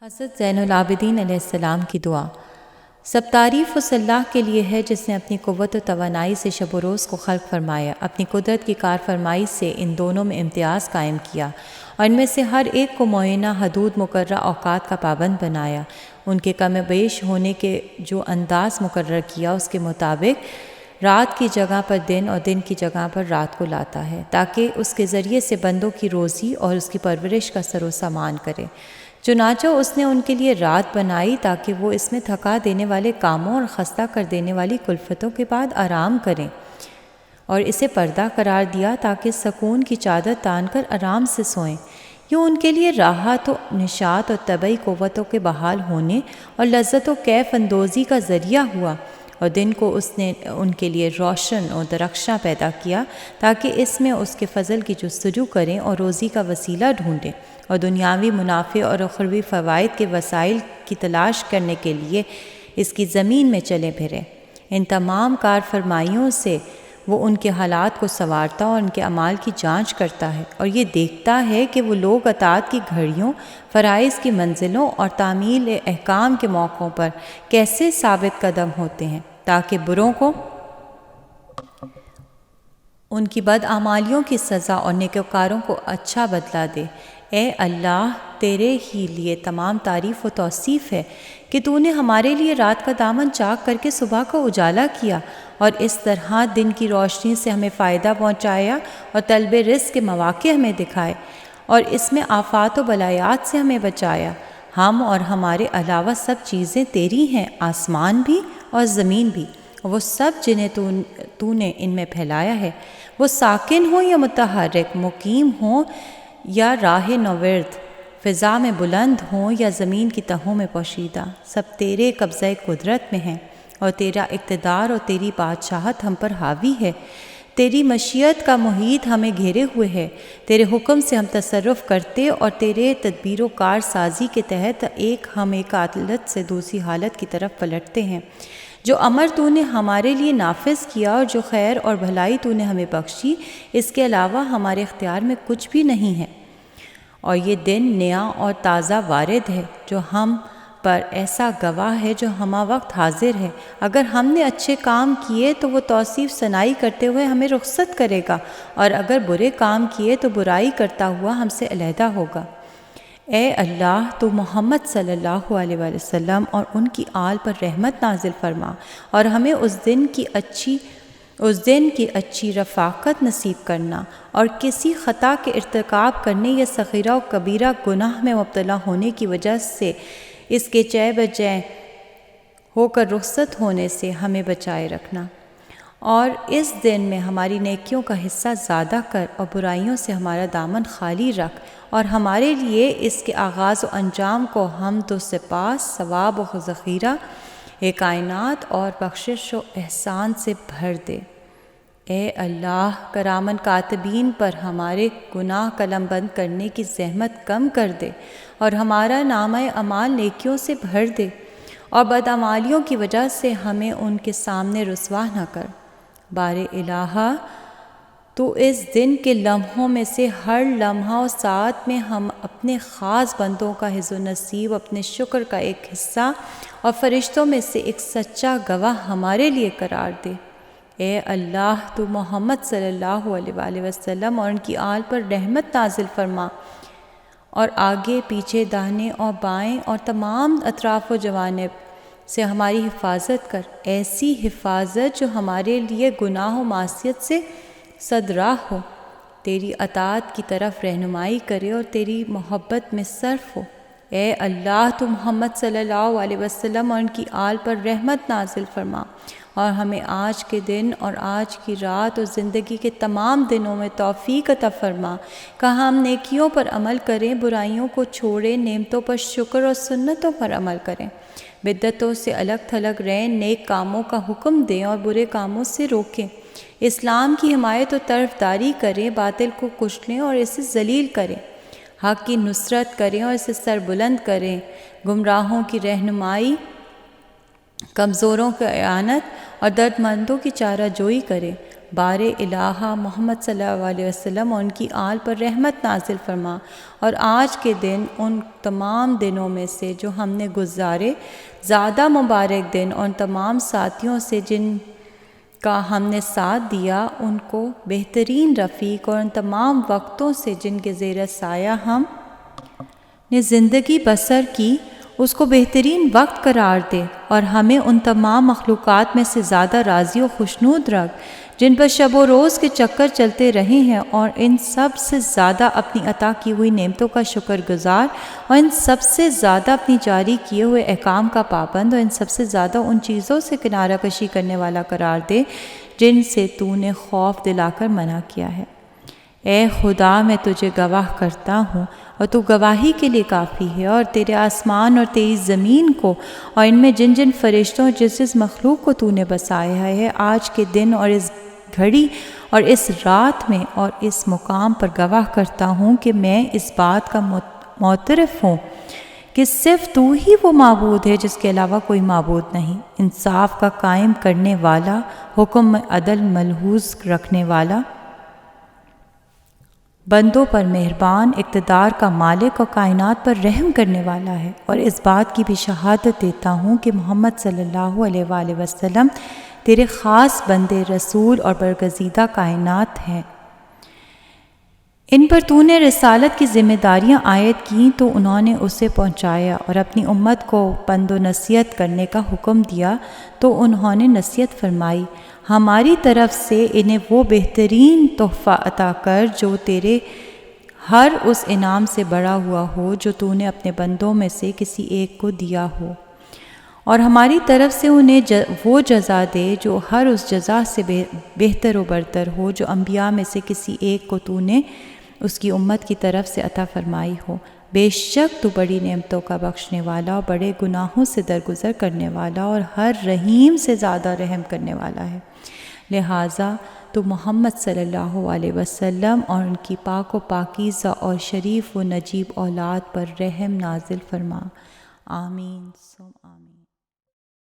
حضرت زین العابدین علیہ السلام کی دعا۔ سب تعریف اس اللہ کے لیے ہے جس نے اپنی قوت و توانائی سے شب و روز کو خلق فرمایا، اپنی قدرت کی کار فرمائی سے ان دونوں میں امتیاز قائم کیا اور ان میں سے ہر ایک کو معینہ حدود مقررہ اوقات کا پابند بنایا، ان کے کم بیش ہونے کے جو انداز مقرر کیا اس کے مطابق رات کی جگہ پر دن اور دن کی جگہ پر رات کو لاتا ہے تاکہ اس کے ذریعے سے بندوں کی روزی اور اس کی پرورش کا سر و سامان کرے۔ چنانچہ اس نے ان کے لیے رات بنائی تاکہ وہ اس میں تھکا دینے والے کاموں اور خستہ کر دینے والی کلفتوں کے بعد آرام کریں، اور اسے پردہ قرار دیا تاکہ سکون کی چادر تان کر آرام سے سوئیں۔ یوں ان کے لیے راحت و نشاط اور طبعی قوتوں کے بحال ہونے اور لذت و کیف اندوزی کا ذریعہ ہوا، اور دن کو اس نے ان کے لیے روشن اور درخشاں پیدا کیا تاکہ اس میں اس کے فضل کی جستجو کریں اور روزی کا وسیلہ ڈھونڈیں اور دنیاوی منافع اور اخروی فوائد کے وسائل کی تلاش کرنے کے لیے اس کی زمین میں چلے پھریں۔ ان تمام کار فرمائیوں سے وہ ان کے حالات کو سنوارتا اور ان کے اعمال کی جانچ کرتا ہے، اور یہ دیکھتا ہے کہ وہ لوگ اطاعت کی گھڑیوں، فرائض کی منزلوں اور تعمیل احکام کے موقعوں پر کیسے ثابت قدم ہوتے ہیں تاکہ بروں کو ان کی بدعمالیوں کی سزا اور نیکوکاروں کو اچھا بدلہ دے۔ اے اللہ، تیرے ہی لیے تمام تعریف و توصیف ہے کہ تو نے ہمارے لیے رات کا دامن چاک کر کے صبح کا اجالا کیا اور اس طرح دن کی روشنی سے ہمیں فائدہ پہنچایا اور طلب رزق کے مواقع ہمیں دکھائے اور اس میں آفات و بلایات سے ہمیں بچایا۔ ہم اور ہمارے علاوہ سب چیزیں تیری ہیں، آسمان بھی اور زمین بھی، اور وہ سب جنہیں تو نے ان میں پھیلایا ہے، وہ ساکن ہوں یا متحرک، مقیم ہوں یا راہ نورد، فضا میں بلند ہوں یا زمین کی تہوں میں پوشیدہ، سب تیرے قبضہ قدرت میں ہیں، اور تیرا اقتدار اور تیری بادشاہت ہم پر حاوی ہے۔ تیری مشیت کا محیط ہمیں گھیرے ہوئے ہے، تیرے حکم سے ہم تصرف کرتے اور تیرے تدبیر و کار سازی کے تحت ہم ایک حالت سے دوسری حالت کی طرف پلٹتے ہیں۔ جو امر تو نے ہمارے لیے نافذ کیا اور جو خیر اور بھلائی تو نے ہمیں بخشی، اس کے علاوہ ہمارے اختیار میں کچھ بھی نہیں ہے، اور یہ دن نیا اور تازہ وارد ہے جو ہم پر ایسا گواہ ہے جو ہمہ وقت حاضر ہے۔ اگر ہم نے اچھے کام کیے تو وہ توصیف ثنائی کرتے ہوئے ہمیں رخصت کرے گا، اور اگر برے کام کیے تو برائی کرتا ہوا ہم سے علیحدہ ہوگا۔ اے اللہ، تو محمد صلی اللہ علیہ وآلہ وسلم اور ان کی آل پر رحمت نازل فرما اور ہمیں اس دن کی اچھی رفاقت نصیب کرنا، اور کسی خطا کے ارتکاب کرنے یا صغیرہ و کبیرہ گناہ میں مبتلا ہونے کی وجہ سے اس کے چہ بچہ ہو کر رخصت ہونے سے ہمیں بچائے رکھنا، اور اس دن میں ہماری نیکیوں کا حصہ زیادہ کر اور برائیوں سے ہمارا دامن خالی رکھ، اور ہمارے لیے اس کے آغاز و انجام کو حمد و سپاس، ثواب و ذخیرہ کائنات اور بخشش و احسان سے بھر دے۔ اے اللہ، کرامن کاتبین پر ہمارے گناہ قلم بند کرنے کی زحمت کم کر دے اور ہمارا نامہ اعمال نیکیوں سے بھر دے، اور بدعمالیوں کی وجہ سے ہمیں ان کے سامنے رسوا نہ کر۔ بار الہ، تو اس دن کے لمحوں میں سے ہر لمحہ و ساعت میں ہم اپنے خاص بندوں کا حظ و نصیب، اپنے شکر کا ایک حصہ اور فرشتوں میں سے ایک سچا گواہ ہمارے لیے قرار دے۔ اے اللہ، تو محمد صلی اللہ علیہ وآلہ وسلم اور ان کی آل پر رحمت نازل فرما اور آگے پیچھے داہنے اور بائیں اور تمام اطراف و جوانب سے ہماری حفاظت کر، ایسی حفاظت جو ہمارے لیے گناہ و معصیت سے صدراہ ہو، تیری اطاعت کی طرف رہنمائی کرے اور تیری محبت میں صرف ہو۔ اے اللہ، تو محمد صلی اللہ علیہ وسلم اور ان کی آل پر رحمت نازل فرما اور ہمیں آج کے دن اور آج کی رات اور زندگی کے تمام دنوں میں توفیق عطا فرما کہ ہم نیکیوں پر عمل کریں، برائیوں کو چھوڑیں، نعمتوں پر شکر اور سنتوں پر عمل کریں، بدعتوں سے الگ تھلگ رہیں، نیک کاموں کا حکم دیں اور برے کاموں سے روکیں، اسلام کی حمایت و طرفداری کریں، باطل کو کچلیں اور اسے ذلیل کریں، حق کی نصرت کریں اور اسے سر بلند کریں، گمراہوں کی رہنمائی، کمزوروں کی اعانت اور درد مندوں کی چارہ جوئی کریں، بار الہ محمد صلی اللہ علیہ وسلم اور ان کی آل پر رحمت نازل فرما، اور آج کے دن ان تمام دنوں میں سے جو ہم نے گزارے زیادہ مبارک دن، اور ان تمام ساتھیوں سے جن کا ہم نے ساتھ دیا ان کو بہترین رفیق، اور ان تمام وقتوں سے جن کے زیر سایہ ہم نے زندگی بسر کی اس کو بہترین وقت قرار دے، اور ہمیں ان تمام مخلوقات میں سے زیادہ راضی و خوشنود رکھ جن پر شب و روز کے چکر چلتے رہے ہیں، اور ان سب سے زیادہ اپنی عطا کی ہوئی نعمتوں کا شکر گزار، اور ان سب سے زیادہ اپنی جاری کیے ہوئے احکام کا پابند، اور ان سب سے زیادہ ان چیزوں سے کنارہ کشی کرنے والا قرار دے جن سے تو نے خوف دلا کر منع کیا ہے۔ اے خدا، میں تجھے گواہ کرتا ہوں اور تو گواہی کے لیے کافی ہے، اور تیرے آسمان اور تیری زمین کو اور ان میں جن جن فرشتوں جس مخلوق کو تو نے بسایا ہے آج کے دن اور اس گھڑی اور اس رات میں اور اس مقام پر گواہ کرتا ہوں کہ میں اس بات کا معترف ہوں کہ صرف تو ہی وہ معبود ہے جس کے علاوہ کوئی معبود نہیں، انصاف کا قائم کرنے والا، حکم میں عدل ملحوظ رکھنے والا، بندوں پر مہربان، اقتدار کا مالک اور کائنات پر رحم کرنے والا ہے، اور اس بات کی بھی شہادت دیتا ہوں کہ محمد صلی اللہ علیہ وآلہ وسلم تیرے خاص بندے، رسول اور برگزیدہ کائنات ہیں۔ ان پر تو نے رسالت کی ذمہ داریاں عائد کیں تو انہوں نے اسے پہنچایا، اور اپنی امت کو پند و نصیحت کرنے کا حکم دیا تو انہوں نے نصیحت فرمائی۔ ہماری طرف سے انہیں وہ بہترین تحفہ عطا کر جو تیرے ہر اس انعام سے بڑا ہوا ہو جو تو نے اپنے بندوں میں سے کسی ایک کو دیا ہو، اور ہماری طرف سے انہیں وہ جزا دے جو ہر اس جزا سے بہتر و برتر ہو جو انبیاء میں سے کسی ایک کو تو نے اس کی امت کی طرف سے عطا فرمائی ہو۔ بے شک تو بڑی نعمتوں کا بخشنے والا اور بڑے گناہوں سے درگزر کرنے والا اور ہر رحیم سے زیادہ رحم کرنے والا ہے، لہٰذا تو محمد صلی اللہ علیہ وسلم اور ان کی پاک و پاکیزہ اور شریف و نجیب اولاد پر رحم نازل فرما۔ آمین ثم آمین۔